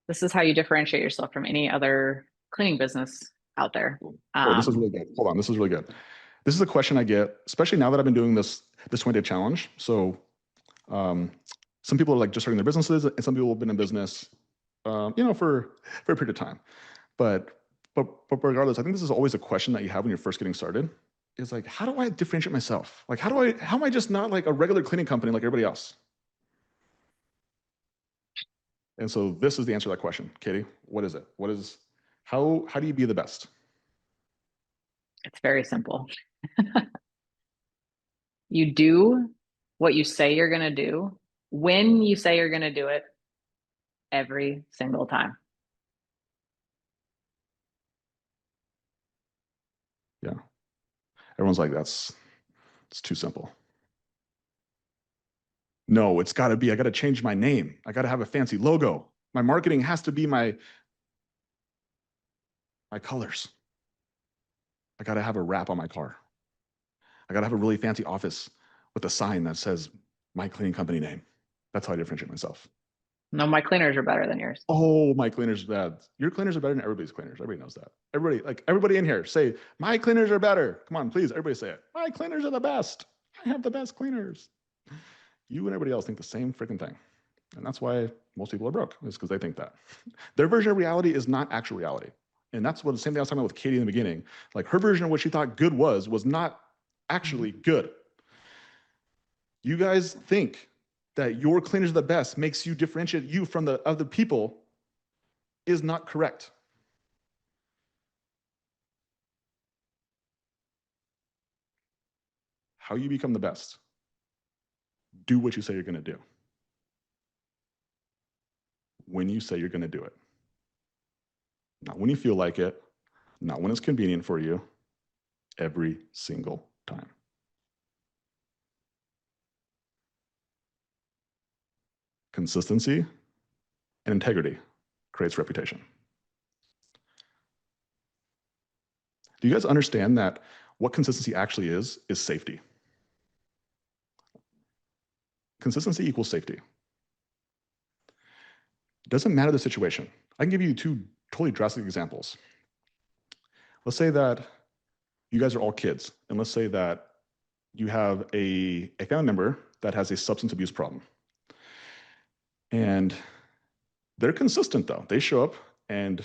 This is how you differentiate yourself from any other cleaning business out there. Oh, this is really good. Hold on, this is really good. This is a question I get, especially now that I've been doing this 20-day challenge. So some people are like just starting their businesses, and some people have been in business, for a period of time. But regardless, I think this is always a question that you have when you're first getting started. Is like, how do I differentiate myself? Like, how am I just not like a regular cleaning company like everybody else? And so this is the answer to that question. Katie, what is it? How do you be the best? It's very simple. You do what you say you're going to do when you say you're going to do it every single time. Yeah. Everyone's like, it's too simple. No, it's got to be, I got to change my name. I got to have a fancy logo. My marketing has to be my colors. I got to have a wrap on my car. I got to have a really fancy office with a sign that says my cleaning company name. That's how I differentiate myself. No, my cleaners are better than yours. Oh, my cleaners are bad. Your cleaners are better than everybody's cleaners. Everybody knows that. Everybody in here, say, my cleaners are better. Come on, please, everybody say it. My cleaners are the best. I have the best cleaners. You and everybody else think the same freaking thing. And that's why most people are broke, is because they think that. Their version of reality is not actual reality. And that's what the same thing I was talking about with Katie in the beginning. Like, her version of what she thought good was not actually good. You guys think that your cleaners are the best makes you differentiate you from the other people is not correct. How you become the best do what you say you're going to do. When you say you're going to do it. Not when you feel like it, not when it's convenient for you, every single time. Consistency and integrity creates reputation. Do you guys understand that what consistency actually is safety? Consistency equals safety. It doesn't matter the situation. I can give you two totally drastic examples. Let's say that you guys are all kids, and let's say that you have a family member that has a substance abuse problem. And they're consistent though. They show up and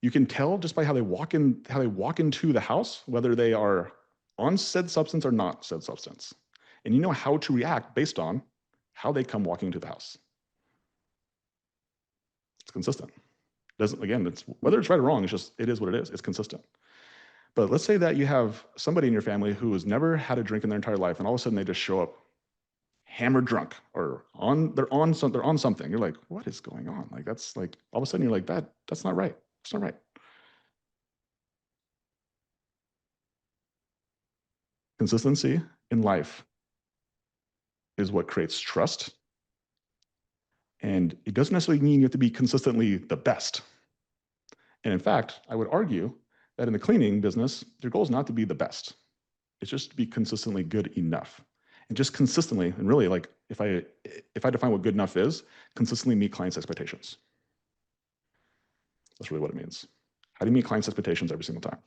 you can tell just by how they walk into the house, whether they are on said substance or not said substance. And you know how to react based on how they come walking into the house. It's consistent. Again, it's whether it's right or wrong, it is what it is. It's consistent. But let's say that you have somebody in your family who has never had a drink in their entire life, and all of a sudden they just show up hammered drunk, or they're on something. You're like, what is going on? Like, that's like, all of a sudden you're like, that's not right. It's not right. Consistency in life is what creates trust. And it doesn't necessarily mean you have to be consistently the best. And in fact, I would argue that in the cleaning business, your goal is not to be the best. It's just to be consistently good enough. And just consistently, and really, like, if I define what good enough is, consistently meet clients' expectations. That's really what it means. How do you meet clients' expectations every single time?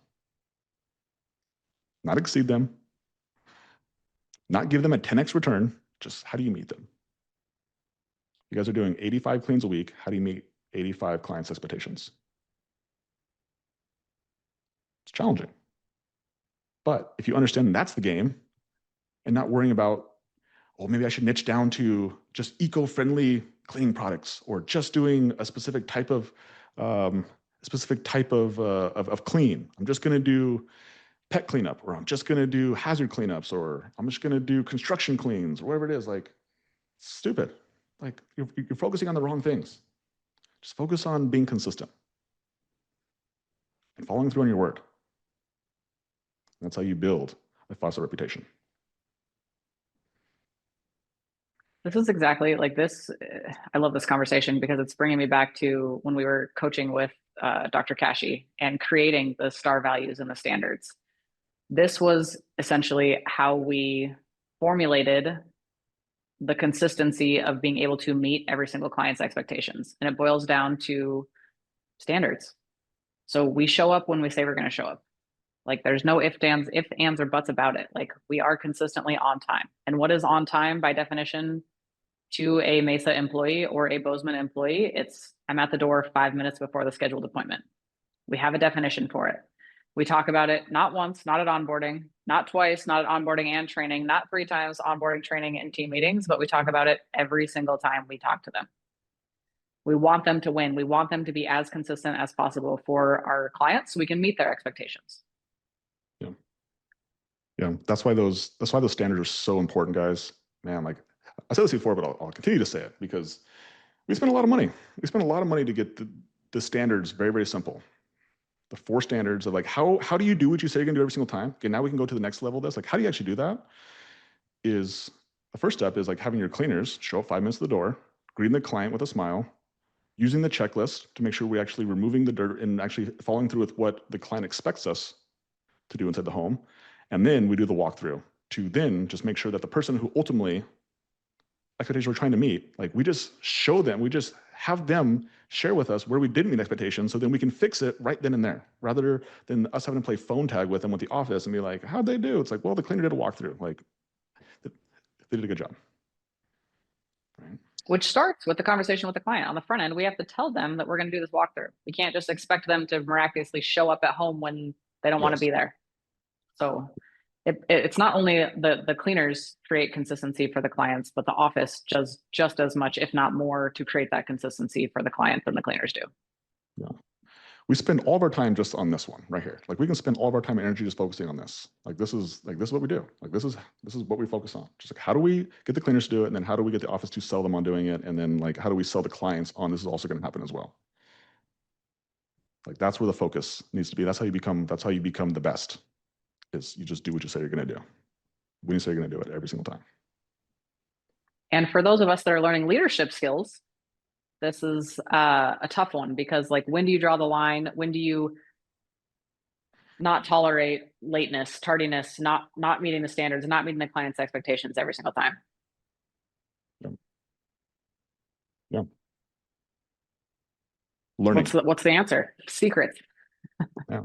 Not exceed them, not give them a 10x return, just how do you meet them? You guys are doing 85 cleans a week. How do you meet 85 clients' expectations? It's challenging. But if you understand that's the game, and not worrying about, oh, maybe I should niche down to just eco-friendly cleaning products, or just doing a specific type of clean. I'm just going to do pet cleanup, or I'm just going to do hazard cleanups, or I'm just going to do construction cleans, or whatever it is. Like, stupid. Like, you're focusing on the wrong things. Just focus on being consistent and following through on your word. That's how you build a foster reputation. This is exactly like this. I love this conversation because it's bringing me back to when we were coaching with Dr. Kashi and creating the STAR values and the standards. This was essentially how we formulated the consistency of being able to meet every single client's expectations. And it boils down to standards. So we show up when we say we're going to show up. Like, there's no ifs, ands, or buts about it. Like, we are consistently on time. And what is on time by definition to a Mesa employee or a Bozeman employee? It's, I'm at the door 5 minutes before the scheduled appointment. We have a definition for it. We talk about it not once, not at onboarding, not twice, not at onboarding and training, not 3 times onboarding, training, and team meetings, but we talk about it every single time we talk to them. We want them to win. We want them to be as consistent as possible for our clients so we can meet their expectations. Yeah, that's why those standards are so important, guys. Man, like, I said this before, but I'll continue to say it because we spend a lot of money. We spend a lot of money to get the standards very, very simple. The 4 standards of, like, how do you do what you say you're gonna do every single time? Okay, now we can go to the next level of this. Like, how do you actually do that? Is the first step is like having your cleaners show up 5 minutes at the door, greeting the client with a smile, using the checklist to make sure we're actually removing the dirt and actually following through with what the client expects us to do inside the home. And then we do the walkthrough to then just make sure that the person who ultimately expectations we're trying to meet, like, we just show them, we just have them share with us where we didn't meet expectations, so then we can fix it right then and there, rather than us having to play phone tag with them with the office and be like, how'd they do? It's like, well, the cleaner did a walkthrough. Like, they did a good job. Right? Which starts with the conversation with the client. On the front end, we have to tell them that we're going to do this walkthrough. We can't just expect them to miraculously show up at home when they don't want to be there. So it's not only the cleaners create consistency for the clients, but the office does just as much, if not more, to create that consistency for the client than the cleaners do. Yeah. we spend all of our time just on this one right here. Like we can spend all of our time and energy just focusing on this. Like this is what we do. Like this is what we focus on. Just like how do we get the cleaners to do it, and then how do we get the office to sell them on doing it, and then like how do we sell the clients on this is also going to happen as well. Like that's where the focus needs to be. That's how you become the best. Is you just do what you say you're going to do. When you say you're going to do it every single time. And for those of us that are learning leadership skills, this is a tough one, because like, when do you draw the line? When do you not tolerate lateness, tardiness, not meeting the standards, not meeting the client's expectations every single time? Yeah. Yeah. Learning. What's the answer? Secrets. Yeah.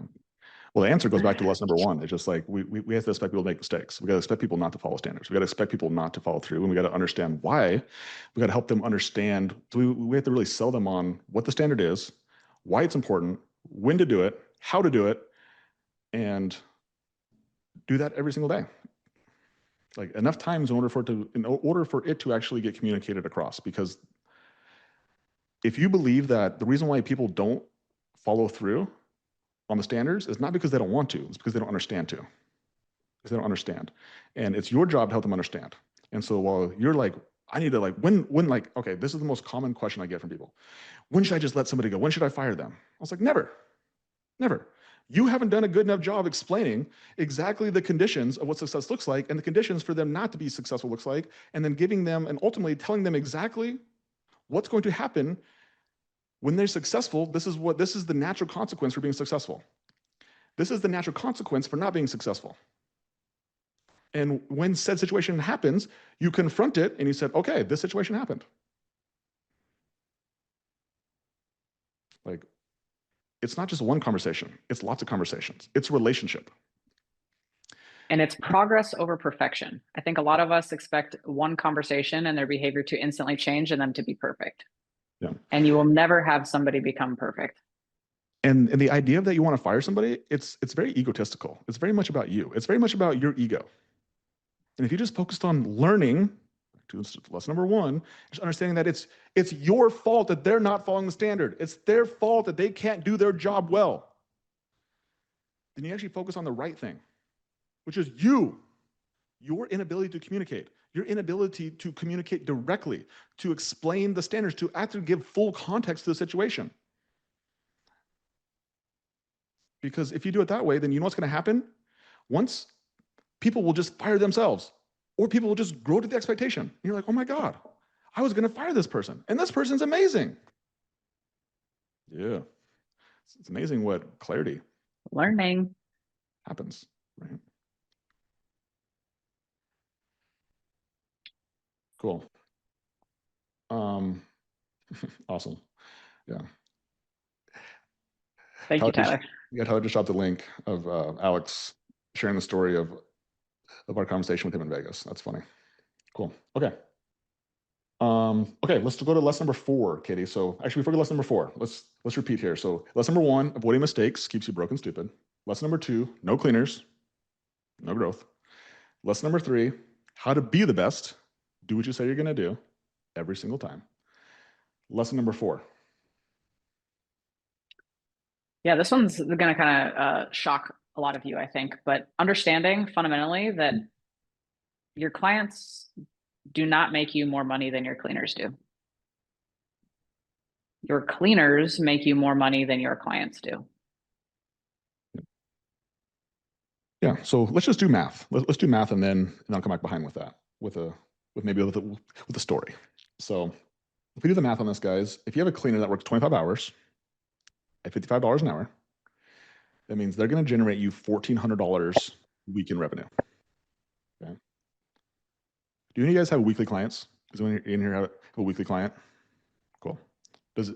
Well, the answer goes back to lesson number one. It's just like we have to expect people to make mistakes. We got to expect people not to follow standards. We got to expect people not to follow through, and we got to understand why. We got to help them understand. So we have to really sell them on what the standard is, why it's important, when to do it, how to do it, and do that every single day. Like enough times in order for it to actually get communicated across. Because if you believe that the reason why people don't follow through on the standards is not because they don't want to, it's because they don't understand to. Because they don't understand. And it's your job to help them understand. And so while you're like, I need to like, when like, okay, this is the most common question I get from people. When should I just let somebody go? When should I fire them? I was like, never, never. You haven't done a good enough job explaining exactly the conditions of what success looks like and the conditions for them not to be successful looks like, and then giving them and ultimately telling them exactly what's going to happen when they're successful. This is the natural consequence for being successful. This is the natural consequence for not being successful. And when said situation happens, you confront it and you said, okay, this situation happened. Like, it's not just one conversation, it's lots of conversations. It's a relationship. And it's progress over perfection. I think a lot of us expect one conversation and their behavior to instantly change and them to be perfect. Yeah. And you will never have somebody become perfect. And the idea that you want to fire somebody, it's very egotistical. It's very much about you. It's very much about your ego. And if you just focused on learning, to lesson number one, just understanding that it's your fault that they're not following the standard. It's their fault that they can't do their job well. Then you actually focus on the right thing, which is your inability to communicate, your inability to communicate directly, to explain the standards, to actually give full context to the situation. Because if you do it that way, then you know what's going to happen? Once people will just fire themselves, or people will just grow to the expectation. And you're like, oh my God, I was going to fire this person, and this person's amazing. Yeah. It's amazing what clarity Learning. happens, right? Cool. Awesome. Yeah. Thank you, Tyler. Tyler just dropped the link of Alex sharing the story of our conversation with him in Vegas. That's funny. Cool. Okay. Okay, let's go to lesson number 4, Katie. So actually, before we go to lesson number 4, let's repeat here. So lesson number 1, avoiding mistakes keeps you broke and stupid. Lesson number 2, no cleaners, no growth. Lesson number 3, how to be the best. Do what you say you're going to do every single time. Lesson number 4. Yeah, this one's going to kind of shock a lot of you, I think, but understanding fundamentally that your clients do not make you more money than your cleaners do. Your cleaners make you more money than your clients do. Yeah, so let's just do math. Let's do math, and then I'll come back behind with that, with a story. So if we do the math on this, guys, if you have a cleaner that works 25 hours at $55 an hour, that means they're going to generate you $1,400 a week in revenue. Okay. Do any of you guys have weekly clients? Does anyone in here have a weekly client? Cool. Does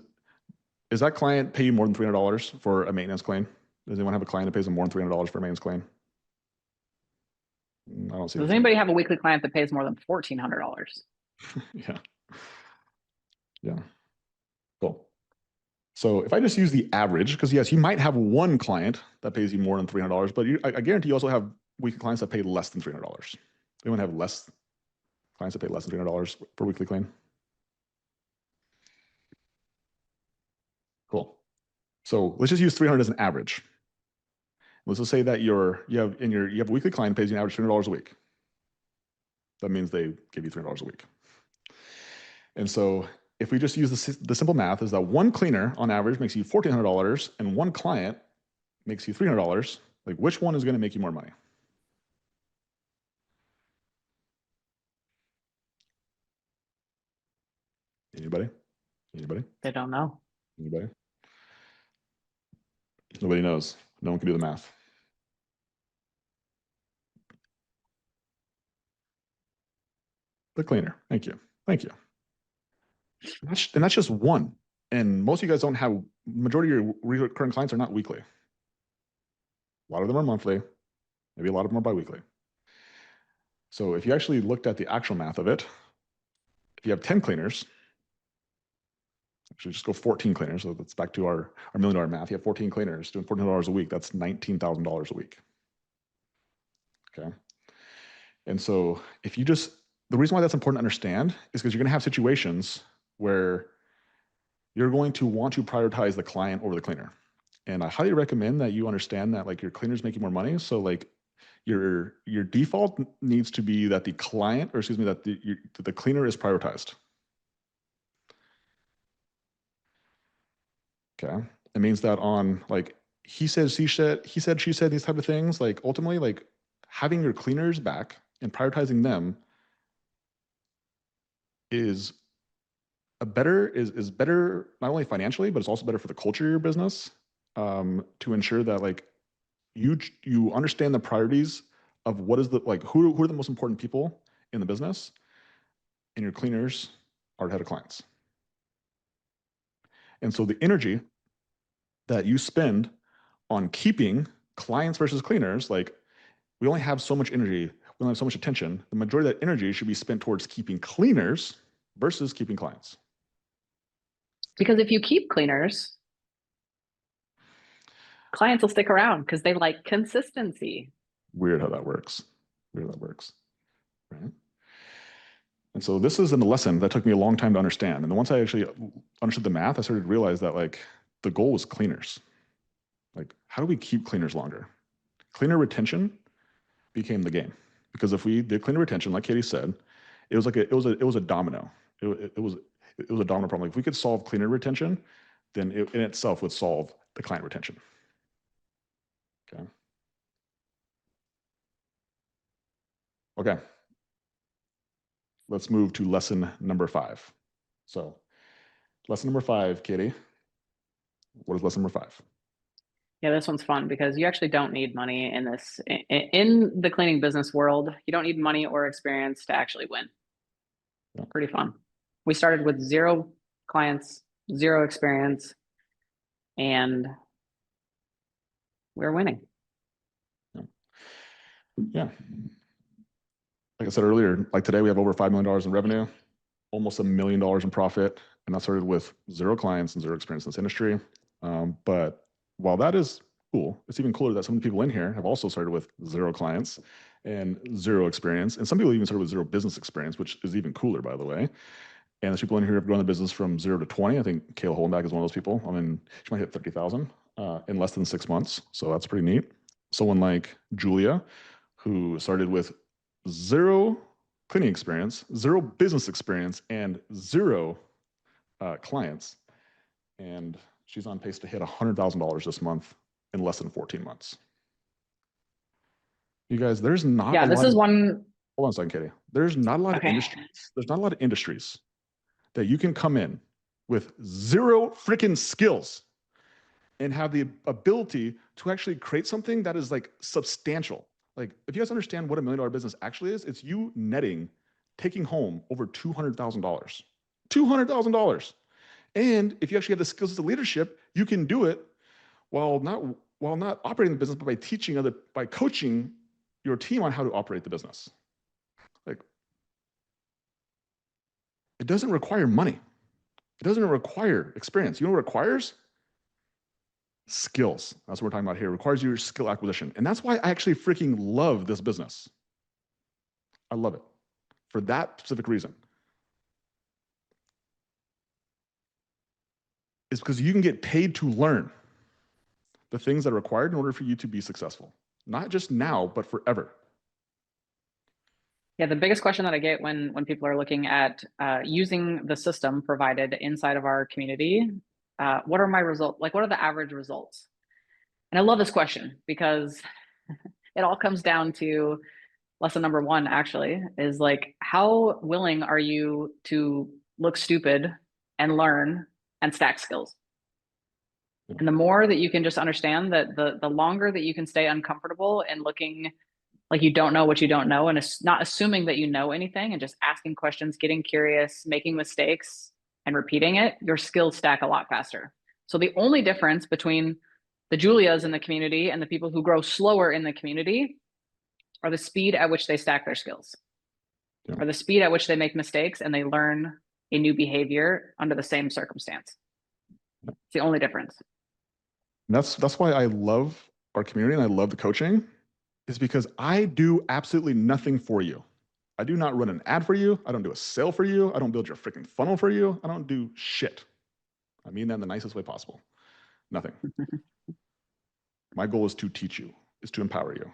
that client pay you more than $300 for a maintenance claim? Does anyone have a client that pays them more than $300 for a maintenance claim? I don't see. Does anybody have a weekly client that pays more than $1,400? Yeah. Yeah. Cool. So if I just use the average, because yes, you might have one client that pays you more than $300, but I guarantee you also have weekly clients that pay less than $300. Anyone have less clients that pay less than $300 per weekly claim? Cool. So let's just use 300 as an average. Let's just say that you have a weekly client pays you an average $300 a week. That means they give you $300 a week. And so if we just use the simple math is that one cleaner on average makes you $1,400 and one client makes you $300, like which one is going to make you more money? Anybody? Anybody? They don't know. Anybody? Nobody knows. No one can do the math. The cleaner. Thank you. Thank you. And that's just one. And most of you guys don't have, majority of your recurring clients are not weekly. A lot of them are monthly. Maybe a lot of them are biweekly. So if you actually looked at the actual math of it, if you have 10 cleaners, actually just go 14 cleaners. So that's back to our $1 million math. You have 14 cleaners doing $1,400 a week. That's $19,000 a week. Okay. And so if you just, the reason why that's important to understand is because you're going to have situations where you're going to want to prioritize the client over the cleaner. And I highly recommend that you understand that like your cleaner's making more money. So like your default needs to be that the client, or excuse me, that the cleaner is prioritized. Okay. It means that on like he said, she said, these type of things, like ultimately like having your cleaners back and prioritizing them is better not only financially, but it's also better for the culture of your business, to ensure that like you understand the priorities of what is the like who are the most important people in the business, and your cleaners are ahead of clients. And so the energy that you spend on keeping clients versus cleaners, like we only have so much energy, we only have so much attention. The majority of that energy should be spent towards keeping cleaners versus keeping clients. Because if you keep cleaners, clients will stick around because they like consistency. Weird how that works. Weird how that works. Right? And so this is a lesson that took me a long time to understand. And then once I actually understood the math, I started to realize that like the goal was cleaners. Like, how do we keep cleaners longer? Cleaner retention became the game, because if we did cleaner retention, like Katie said, it was like it was a domino. It was a domino problem. Like if we could solve cleaner retention, then it in itself would solve the client retention. Okay. Okay. Let's move to lesson number 5. So, lesson number 5, Katie. What is lesson number 5? Yeah, this one's fun because you actually don't need money in this in the cleaning business world. You don't need money or experience to actually win. Yeah. Pretty fun. We started with 0 clients, 0 experience, and we're winning. Yeah. Like I said earlier, like today we have over $5 million in revenue, almost $1 million in profit, and that started with 0 clients and 0 experience in this industry. But while that is cool, it's even cooler that some of the people in here have also started with 0 clients and 0 experience, and some people even started with 0 business experience, which is even cooler, by the way. And there's people in here who have grown the business from 0 to 20. I think Kayla Holdenbach is one of those people. I mean, she might hit 30,000 in less than 6 months, so that's pretty neat. Someone like Julia, who started with 0 cleaning experience, 0 business experience, and 0 clients, and she's on pace to hit $100,000 this month in less than 14 months. You guys, there's not Yeah, a this lot is of, one. hold on a second, Katie. There's not a lot of Okay. industries. There's not a lot of industries that you can come in with 0 freaking skills and have the ability to actually create something that is like substantial. Like if you guys understand what $1 million business actually is, it's you netting, taking home over $200,000. $200,000. And if you actually have the skills of leadership, you can do it while not operating the business, but by coaching your team on how to operate the business. Like, it doesn't require money. It doesn't require experience. You know what it requires? Skills. That's what we're talking about here. It requires your skill acquisition. And that's why I actually freaking love this business. I love it for that specific reason. It's because you can get paid to learn. the things that are required in order for you to be successful, not just now, but forever. Yeah, the biggest question that I get when people are looking at using the system provided inside of our community, what are my results? Like, what are the average results? And I love this question because it all comes down to lesson number one, actually, is like, how willing are you to look stupid and learn and stack skills? And the more that you can just understand that the longer that you can stay uncomfortable and looking like you don't know what you don't know, and it's not assuming that you know anything and just asking questions, getting curious, making mistakes and repeating it, your skills stack a lot faster. So the only difference between the Julias in the community and the people who grow slower in the community are the speed at which they stack their skills, or the speed at which they make mistakes and they learn a new behavior under the same circumstance. It's the only difference. And that's why I love our community and I love the coaching, is because I do absolutely nothing for you. I do not run an ad for you. I don't do a sale for you. I don't build your freaking funnel for you. I don't do shit. I mean that in the nicest way possible. Nothing. My goal is to teach you, is to empower you.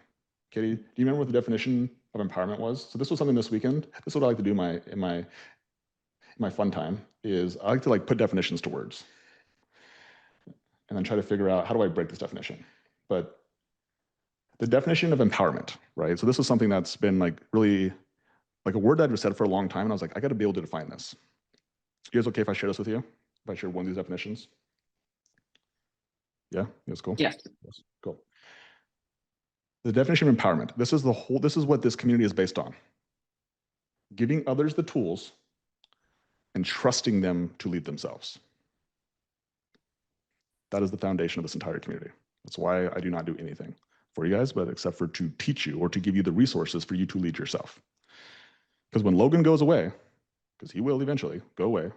Katie, do you remember what the definition of empowerment was? So this was something this weekend. This is what I like to do in my fun time, is I like to like put definitions to words and then try to figure out how do I break this definition. But the definition of empowerment, right? So this is something that's been like really like a word that I've said for a long time. And I was like, I got to be able to define this. You guys okay if I share this with you? If I share one of these definitions? Yeah, that's cool. Yes. Yes, cool. The definition of empowerment. This is what this community is based on. Giving others the tools and trusting them to lead themselves. That is the foundation of this entire community. That's why I do not do anything for you guys, but except for to teach you or to give you the resources for you to lead yourself. Because when Logan goes away, because he will eventually go away,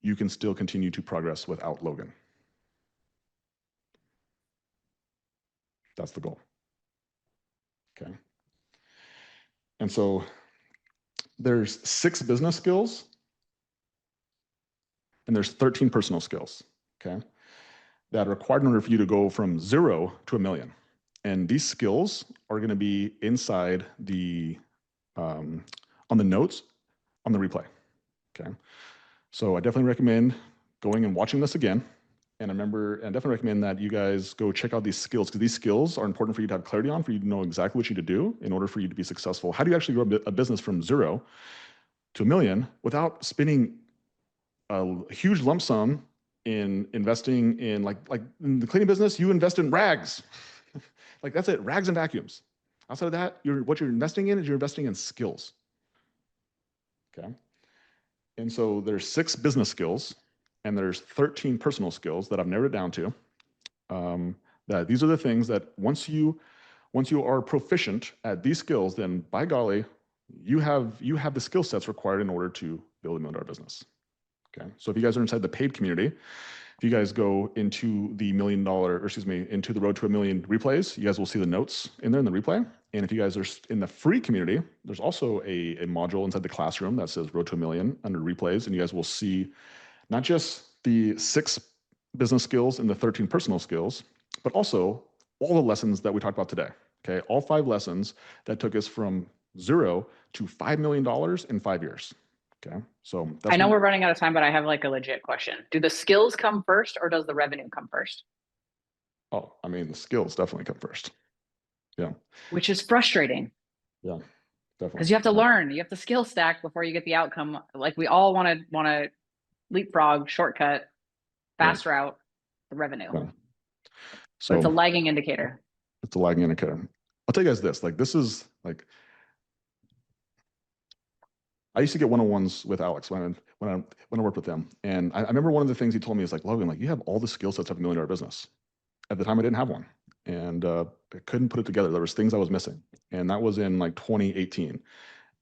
you can still continue to progress without Logan. That's the goal. Okay. And so there's 6 business skills and there's 13 personal skills, okay, that are required in order for you to go from 0 to 1 million. And these skills are going to be inside the on the notes on the replay. Okay, so I definitely recommend going and watching this again. And I definitely recommend that you guys go check out these skills, because these skills are important for you to have clarity on, for you to know exactly what you need to do in order for you to be successful. How do you actually grow a business from 0 to 1 million without spending a huge lump sum in investing in like in the cleaning business? You invest in rags. Like that's it, rags and vacuums. Outside of that, what you're investing in is you're investing in skills. Okay. And so there's 6 business skills and there's 13 personal skills that I've narrowed it down to. That these are the things that once you are proficient at these skills, then by golly, you have the skill sets required in order to build a $1 million business. Okay. So if you guys are inside the paid community, if you guys go into the into the Road to 1 Million replays, you guys will see the notes in there in the replay. And if you guys are in the free community, there's also a module inside the classroom that says Road to 1 Million under replays. And you guys will see not just the 6 business skills and the 13 personal skills, but also all the lessons that we talked about today. Okay. All 5 lessons that took us from 0 to $5 million in 5 years. Okay, so I know we're running out of time, but I have like a legit question. Do the skills come first or does the revenue come first? Oh, I mean, the skills definitely come first. Yeah. Which is frustrating. Yeah, definitely. Because you have to learn, you have to skill stack before you get the outcome. Like we all want to leapfrog, shortcut, fast route, the revenue. Yeah. So but it's a lagging indicator. It's a lagging indicator. I'll tell you guys this, like this is like, I used to get one-on-ones with Alex when I worked with him. And I remember one of the things he told me is like, Logan, like you have all the skill sets of $1 million business. At the time I didn't have one. And I couldn't put it together. There was things I was missing. And that was in like 2018.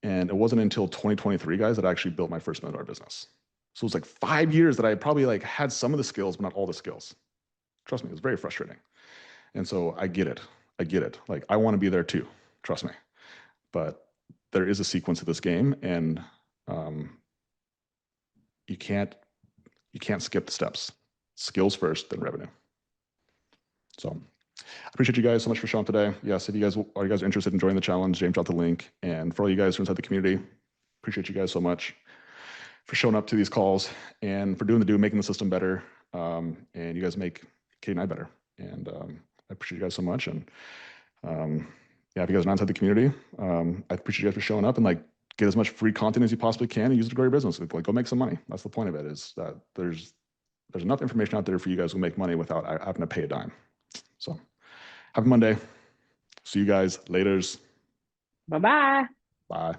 And it wasn't until 2023, guys, that I actually built my first $1 million business. So it was like 5 years that I probably like had some of the skills, but not all the skills. Trust me, it was very frustrating. And so I get it. Like I want to be there too. Trust me. But there is a sequence of this game, and you can't skip the steps. Skills first, then revenue. So I appreciate you guys so much for showing up today. Yes, if you guys are interested in joining the challenge, James dropped the link. And for all you guys who are inside the community, appreciate you guys so much for showing up to these calls and for doing the making the system better. And you guys make Katie and I better. And I appreciate you guys so much. And yeah, if you guys are not inside the community, I appreciate you guys for showing up and like get as much free content as you possibly can and use it to grow your business. Like go make some money. That's the point of it, is that there's enough information out there for you guys to make money without having to pay a dime. So have a Monday. See you guys later. Bye-bye. Bye.